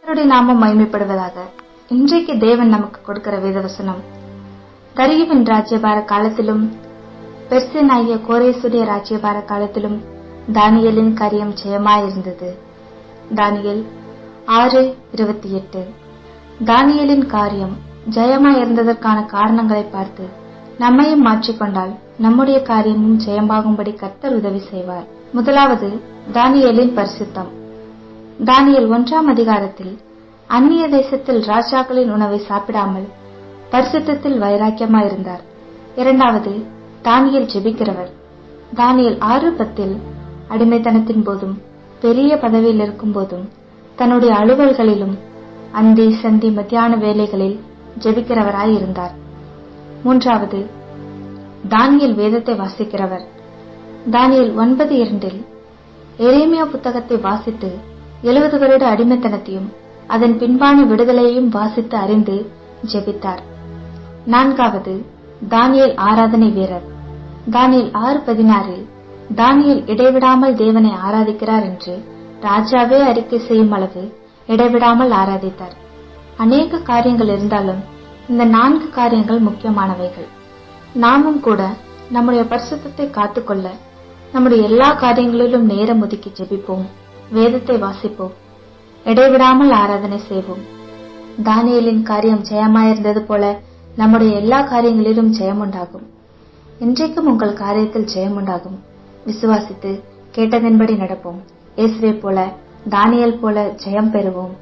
நாமம் மகிமைப்படுவதாக. இன்றைக்கு தேவன் நமக்கு கொடுக்கிற வேதவசனம், தரியுவின் ராஜ்யபார காலத்திலும் பெர்சியனாகிய கோரேசுடைய ராஜ்யபார காலத்திலும் தானியேலின் காரியம் ஜெயமாயிருந்தது. தானியேல் 6:28. தானியேலின் காரியம் ஜெயமாயிருந்ததற்கான காரணங்களை பார்த்து நம்மையும் மாற்றிக்கொண்டால் நம்முடைய காரியமும் ஜெயமாகும்படி கர்த்தர் உதவி செய்வார். முதலாவது, தானியேலின் பரிசுத்தம். தானியேல் 1ஆம் அதிகாரத்தில் அந்நிய தேசத்தில் ராஜாக்களின் உணவை சாப்பிடாமல் பரிசுத்தத்தில் வைராக்கியமாயிருந்தார். இரண்டாவது, தானியேல் ஜெபிக்கிறவர். தானியேல் 6:10 அடிமைத்தனத்தின் போதும் பெரிய பதவியில் இருக்கும் போதும் தன்னுடைய அலுவல்களிலும் அந்தி சந்தி மத்தியான வேலைகளில் ஜெபிக்கிறவராயிருந்தார். மூன்றாவது, தானியேல் வேதத்தை வாசிக்கிறவர். தானியேல் 9:2 எரேமியா புத்தகத்தை வாசித்து 70 வருட அடிமைத்தனத்தையும் அதன் பின்பான விடுதலையையும் வாசித்து அறிந்து ஜெபித்தார். நான்காவது, தானியேல் ஆராதனை வீரர். தானியேல் 6:16 தானியேல் இடைவிடாமல் தேவனை ஆராதிக்கிறார் என்று ராஜாவே அறிக்கை செய்யும் அளவு இடைவிடாமல் ஆராதித்தார். அநேக காரியங்கள் இருந்தாலும் இந்த 4 காரியங்கள் முக்கியமானவைகள். நாமும் கூட நம்முடைய பரிசுத்தத்தை காத்துக்கொள்ள நம்முடைய எல்லா காரியங்களிலும் நேரம் ஒதுக்கி ஜெபிப்போம், வேதத்தை வாசிப்போம், இடைவிடாமல் ஆராதனை செய்வோம். தானியேலின் காரியம் ஜெயமாயிருந்தது போல நம்முடைய எல்லா காரியங்களிலும் ஜெயமுண்டாகும். இன்றைக்கும் உங்கள் காரியத்தில் ஜெயமுண்டாகும். விசுவாசித்து கேட்டதன்படி நடப்போம். இயேசுவை போல, தானியேல் போல ஜெயம் பெறுவோம்.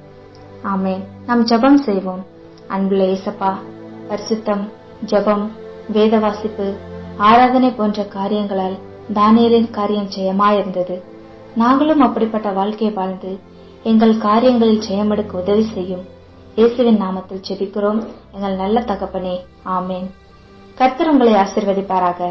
ஆமென். நாம் ஜெபம் செய்வோம். அன்புள்ள இயேசப்பா, பரிசுத்தம், ஜெபம், வேத வாசிப்பு, ஆராதனை போன்ற காரியங்களால் தானியேலின் காரியம் ஜெயமாயிருந்தது. நாங்களும் அப்படிப்பட்ட வாழ்க்கையை வாழ்ந்து எங்கள் காரியங்களில் ஜெயமெடுக்க உதவி செய்யும். இயேசுவின் நாமத்தில் ஜெபிக்கிறோம் எங்கள் நல்ல தகப்பனே. ஆமென். கர்த்தர் உங்களை ஆசீர்வதிப்பாராக.